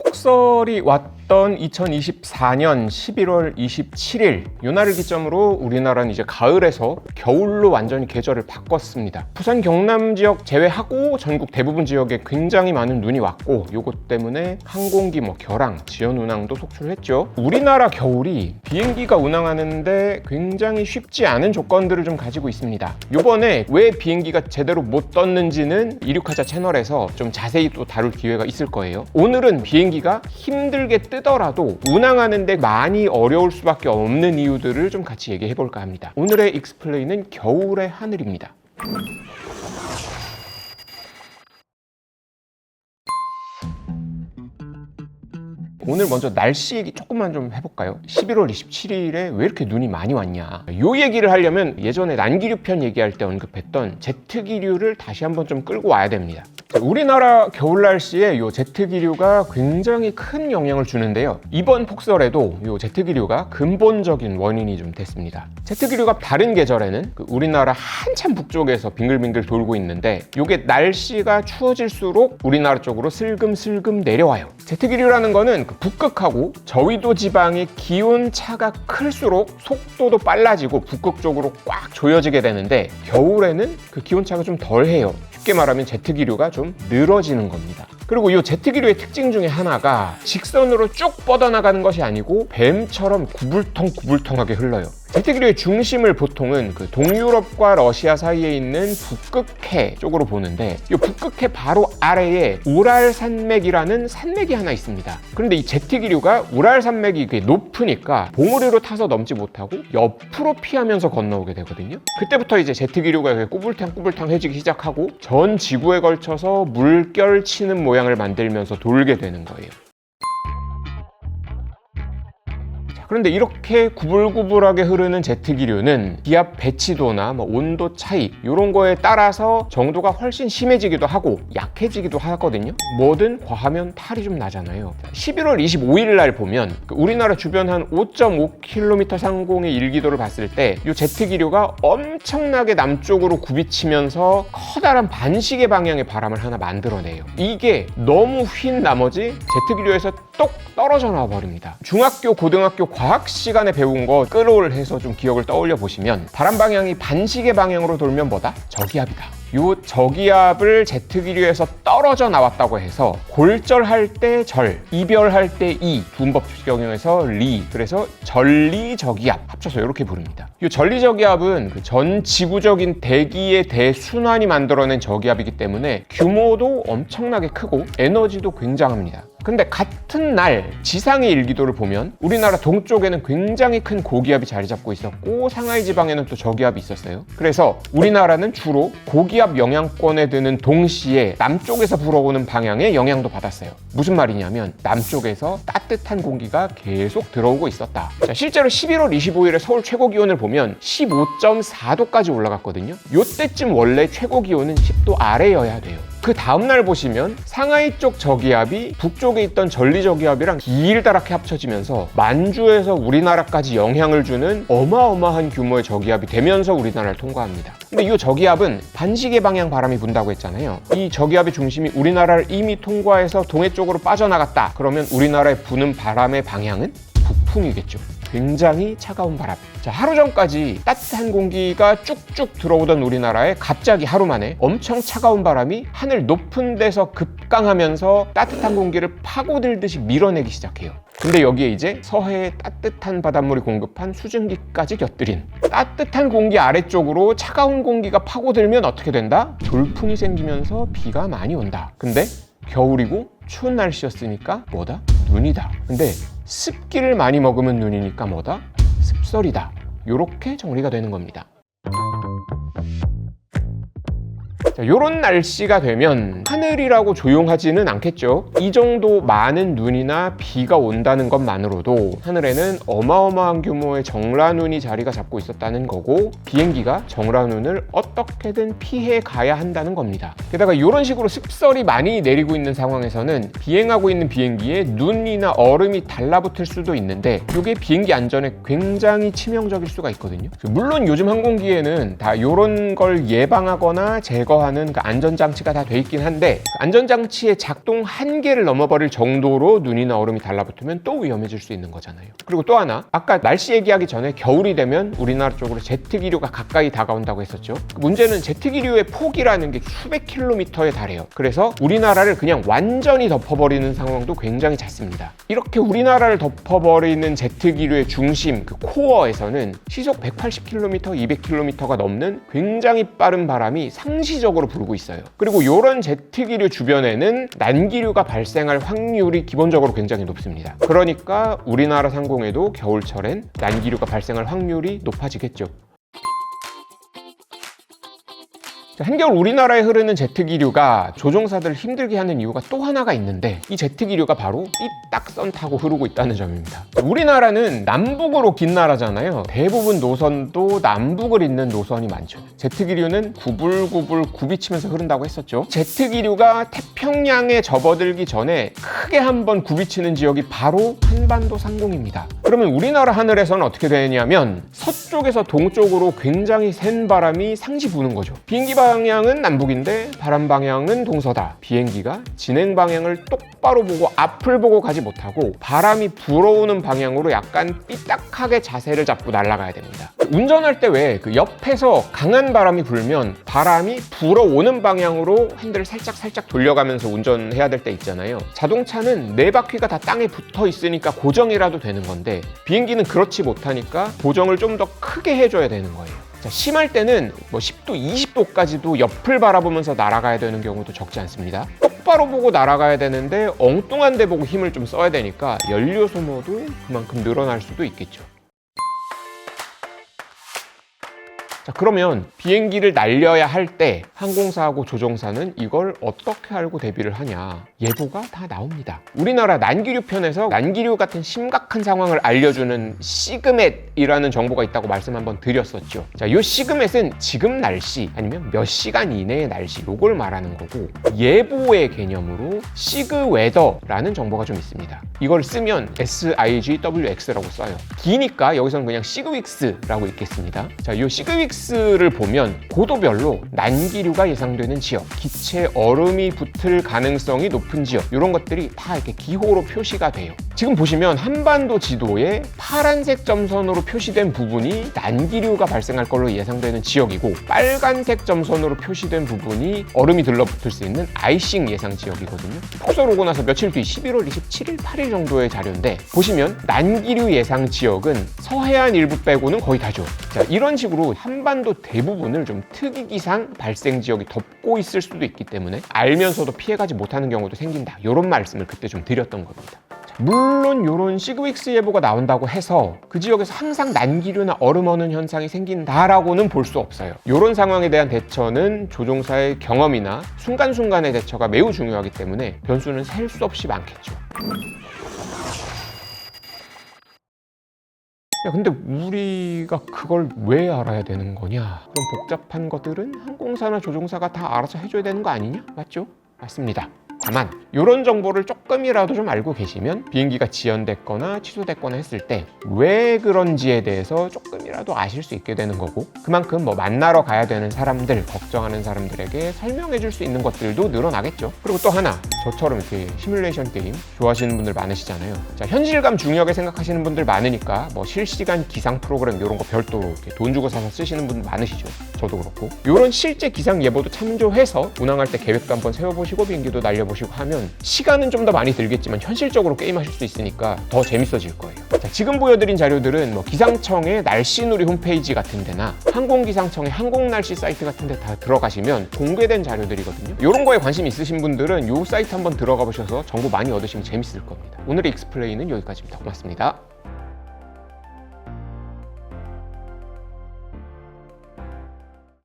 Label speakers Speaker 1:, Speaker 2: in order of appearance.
Speaker 1: 폭설이 왔던 2024년 11월 27일 이 날을 기점으로 우리나라는 이제 가을에서 겨울로 완전히 계절을 바꿨습니다. 부산 경남 지역 제외하고 전국 대부분 지역에 굉장히 많은 눈이 왔고 요것 때문에 항공기 결항, 지연 운항도 속출했죠. 우리나라 겨울이 비행기가 운항하는데 굉장히 쉽지 않은 조건들을 좀 가지고 있습니다. 요번에 왜 비행기가 제대로 못 떴는지는 이륙하자 채널에서 좀 자세히 또 다룰 기회가 있을 거예요. 오늘은 비행기가 힘들게 뜨더라도 운항하는데 많이 어려울 수밖에 없는 이유들을 좀 같이 얘기해 볼까 합니다. 오늘의 익스플레인은 겨울의 하늘입니다. 오늘 먼저 날씨 얘기 조금만 좀 해볼까요? 11월 27일에 왜 이렇게 눈이 많이 왔냐, 요 얘기를 하려면 예전에 난기류 편 얘기할 때 언급했던 제트기류를 다시 한번 좀 끌고 와야 됩니다. 우리나라 겨울 날씨에 요 제트기류가 굉장히 큰 영향을 주는데요. 이번 폭설에도 요 제트기류가 근본적인 원인이 좀 됐습니다. 제트기류가 다른 계절에는 우리나라 한참 북쪽에서 빙글빙글 돌고 있는데 요게 날씨가 추워질수록 우리나라 쪽으로 슬금슬금 내려와요. 제트기류라는 거는 북극하고 저위도 지방의 기온 차가 클수록 속도도 빨라지고 북극 쪽으로 꽉 조여지게 되는데 겨울에는 그 기온 차가 좀 덜해요. 쉽게 말하면 제트기류가 좀 늘어지는 겁니다. 그리고 이 제트기류의 특징 중에 하나가 직선으로 쭉 뻗어나가는 것이 아니고 뱀처럼 구불텅구불텅하게 흘러요. 제트기류의 중심을 보통은 동유럽과 러시아 사이에 있는 북극해 쪽으로 보는데 이 북극해 바로 아래에 우랄 산맥이라는 산맥이 하나 있습니다. 그런데 이 제트기류가 우랄 산맥이 높으니까 봉우리로 타서 넘지 못하고 옆으로 피하면서 건너오게 되거든요. 그때부터 이제 제트기류가 꾸불탕꾸불탕해지기 시작하고 전 지구에 걸쳐서 물결 치는 모양을 만들면서 돌게 되는 거예요. 그런데 이렇게 구불구불하게 흐르는 제트기류는 기압 배치도나 온도 차이 이런 거에 따라서 정도가 훨씬 심해지기도 하고 약해지기도 하거든요. 뭐든 과하면 탈이 좀 나잖아요. 11월 25일 날 보면 우리나라 주변 한 5.5km 상공의 일기도를 봤을 때 이 제트기류가 엄청나게 남쪽으로 굽이치면서 커다란 반시계 방향의 바람을 하나 만들어내요. 이게 너무 휜 나머지 제트기류에서 똑 떨어져 나와 버립니다. 중학교, 고등학교 과학 시간에 배운 거 끌어올해서 좀 기억을 떠올려 보시면 바람 방향이 반시계 방향으로 돌면 뭐다? 저기압이다. 요 저기압을 제트기류에서 떨어져 나왔다고 해서 골절할 때 절, 이별할 때 이, 두음법칙 적용해서 리, 그래서 전리저기압 합쳐서 이렇게 부릅니다. 이 전리저기압은 전 지구적인 대기의 대순환이 만들어낸 저기압이기 때문에 규모도 엄청나게 크고 에너지도 굉장합니다. 근데 같은 날 지상의 일기도를 보면 우리나라 동쪽에는 굉장히 큰 고기압이 자리 잡고 있었고 상하이 지방에는 또 저기압이 있었어요. 그래서 우리나라는 주로 고기압 영향권에 드는 동시에 남쪽에서 불어오는 방향의 영향도 받았어요. 무슨 말이냐면 남쪽에서 따뜻한 공기가 계속 들어오고 있었다. 자, 실제로 11월 25일에 서울 최고 기온을 보면 15.4도까지 올라갔거든요. 요때쯤 원래 최고 기온은 10도 아래여야 돼요. 그 다음날 보시면 상하이 쪽 저기압이 북쪽에 있던 전리저기압이랑 길다랗게 합쳐지면서 만주에서 우리나라까지 영향을 주는 어마어마한 규모의 저기압이 되면서 우리나라를 통과합니다. 근데 이 저기압은 반시계 방향 바람이 분다고 했잖아요. 이 저기압의 중심이 우리나라를 이미 통과해서 동해 쪽으로 빠져나갔다. 그러면 우리나라에 부는 바람의 방향은 북풍이겠죠. 굉장히 차가운 바람. 자, 하루 전까지 따뜻한 공기가 쭉쭉 들어오던 우리나라에 갑자기 하루 만에 엄청 차가운 바람이 하늘 높은 데서 급강하면서 따뜻한 공기를 파고들듯이 밀어내기 시작해요. 근데 여기에 이제 서해에 따뜻한 바닷물이 공급한 수증기까지 곁들인 따뜻한 공기 아래쪽으로 차가운 공기가 파고들면 어떻게 된다? 돌풍이 생기면서 비가 많이 온다. 근데 겨울이고 추운 날씨였으니까 뭐다? 눈이다. 근데 습기를 많이 먹으면 눈이니까 뭐다? 습설이다. 요렇게 정리가 되는 겁니다. 자, 요런 날씨가 되면 하늘이라고 조용하지는 않겠죠. 이 정도 많은 눈이나 비가 온다는 것만으로도 하늘에는 어마어마한 규모의 정라눈이 자리가 잡고 있었다는 거고 비행기가 정라눈을 어떻게든 피해 가야 한다는 겁니다. 게다가 이런 식으로 습설이 많이 내리고 있는 상황에서는 비행하고 있는 비행기에 눈이나 얼음이 달라붙을 수도 있는데 이게 비행기 안전에 굉장히 치명적일 수가 있거든요. 물론 요즘 항공기에는 다 이런 걸 예방하거나 제거하는 보호하는 그 안전장치가 다 돼 있긴 한데 그 안전장치의 작동 한계를 넘어버릴 정도로 눈이나 얼음이 달라붙으면 또 위험해질 수 있는 거잖아요. 그리고 또 하나, 아까 날씨 얘기하기 전에 겨울이 되면 우리나라 쪽으로 제트기류가 가까이 다가온다고 했었죠. 문제는 제트기류의 폭이라는 게 수백 킬로미터에 달해요. 그래서 우리나라를 그냥 완전히 덮어버리는 상황도 굉장히 잦습니다. 이렇게 우리나라를 덮어버리는 제트기류의 중심, 그 코어에서는 시속 180km, 200km가 넘는 굉장히 빠른 바람이 상시적으로 불고 있어요. 그리고 이런 제트기류 주변에는 난기류가 발생할 확률이 기본적으로 굉장히 높습니다. 그러니까 우리나라 상공에도 겨울철엔 난기류가 발생할 확률이 높아지겠죠. 한겨울 우리나라에 흐르는 제트기류가 조종사들을 힘들게 하는 이유가 또 하나가 있는데 이 제트기류가 바로 삐딱선 타고 흐르고 있다는 점입니다. 우리나라는 남북으로 긴 나라잖아요. 대부분 노선도 남북을 잇는 노선이 많죠. 제트기류는 구불구불 굽이치면서 흐른다고 했었죠. 제트기류가 태평양에 접어들기 전에 크게 한번 굽이치는 지역이 바로 한반도 상공입니다. 그러면 우리나라 하늘에서는 어떻게 되냐면 서쪽에서 동쪽으로 굉장히 센 바람이 상시 부는 거죠. 비행기 방향은 남북인데 바람 방향은 동서다. 비행기가 진행 방향을 똑바로 보고 앞을 보고 가지 못하고 바람이 불어오는 방향으로 약간 삐딱하게 자세를 잡고 날아가야 됩니다. 운전할 때 왜 그 옆에서 강한 바람이 불면 바람이 불어오는 방향으로 핸들을 살짝 돌려가면서 운전해야 될 때 있잖아요. 자동차는 네 바퀴가 다 땅에 붙어 있으니까 고정이라도 되는 건데 비행기는 그렇지 못하니까 고정을 좀 더 크게 해줘야 되는 거예요. 자, 심할 때는 10도, 20도까지도 옆을 바라보면서 날아가야 되는 경우도 적지 않습니다. 똑바로 보고 날아가야 되는데 엉뚱한 데 보고 힘을 좀 써야 되니까 연료 소모도 그만큼 늘어날 수도 있겠죠. 자, 그러면 비행기를 날려야 할 때 항공사하고 조종사는 이걸 어떻게 알고 대비를 하냐? 예보가 다 나옵니다. 우리나라 난기류 편에서 난기류 같은 심각한 상황을 알려주는 시그멧이라는 정보가 있다고 말씀 한번 드렸었죠. 자, 이 시그멧은 지금 날씨 아니면 몇 시간 이내의 날씨 요걸 말하는 거고 예보의 개념으로 시그웨더라는 정보가 좀 있습니다. 이걸 쓰면 SIGWX라고 써요. 기니까 여기서는 그냥 시그윅스라고 읽겠습니다. 자, 이 시그윅스를 보면 고도별로 난기류가 예상되는 지역, 기체 얼음이 붙을 가능성이 높은 지역 이런 것들이 다 이렇게 기호로 표시가 돼요. 지금 보시면 한반도 지도에 파란색 점선으로 표시된 부분이 난기류가 발생할 걸로 예상되는 지역이고 빨간색 점선으로 표시된 부분이 얼음이 들러붙을 수 있는 아이싱 예상 지역이거든요. 폭설 오고 나서 며칠 뒤 11월 27일, 8일 정도의 자료인데 보시면 난기류 예상 지역은 서해안 일부 빼고는 거의 다죠. 자, 이런 식으로 한반도 대부분을 좀 특이기상 발생 지역이 덮고 있을 수도 있기 때문에 알면서도 피해가지 못하는 경우도 생긴다. 이런 말씀을 그때 좀 드렸던 겁니다. 물론 이런 시그윅스 예보가 나온다고 해서 그 지역에서 항상 난기류나 얼음 어는 현상이 생긴다라고는 볼 수 없어요. 이런 상황에 대한 대처는 조종사의 경험이나 순간순간의 대처가 매우 중요하기 때문에 변수는 셀 수 없이 많겠죠. 야, 근데 우리가 그걸 왜 알아야 되는 거냐? 그럼 복잡한 것들은 항공사나 조종사가 다 알아서 해줘야 되는 거 아니냐? 맞죠? 맞습니다. 다만 이런 정보를 조금이라도 좀 알고 계시면 비행기가 지연됐거나 취소됐거나 했을 때 왜 그런지에 대해서 조금이라도 아실 수 있게 되는 거고 그만큼 만나러 가야 되는 사람들, 걱정하는 사람들에게 설명해 줄 수 있는 것들도 늘어나겠죠. 그리고 또 하나, 저처럼 이렇게 시뮬레이션 게임 좋아하시는 분들 많으시잖아요. 자, 현실감 중요하게 생각하시는 분들 많으니까 실시간 기상 프로그램 이런 거 별도로 이렇게 돈 주고 사서 쓰시는 분들 많으시죠. 저도 그렇고 이런 실제 기상 예보도 참조해서 운항할 때 계획도 한번 세워보시고 비행기도 날려보시고 하면 시간은 좀 더 많이 들겠지만 현실적으로 게임하실 수 있으니까 더 재밌어질 거예요. 자, 지금 보여드린 자료들은 기상청의 날씨누리 홈페이지 같은 데나 항공기상청의 항공날씨 사이트 같은 데 다 들어가시면 공개된 자료들이거든요. 이런 거에 관심 있으신 분들은 이 사이트 한번 들어가 보셔서 정보 많이 얻으시면 재밌을 겁니다. 오늘의 익스플레인은 여기까지입니다. 고맙습니다.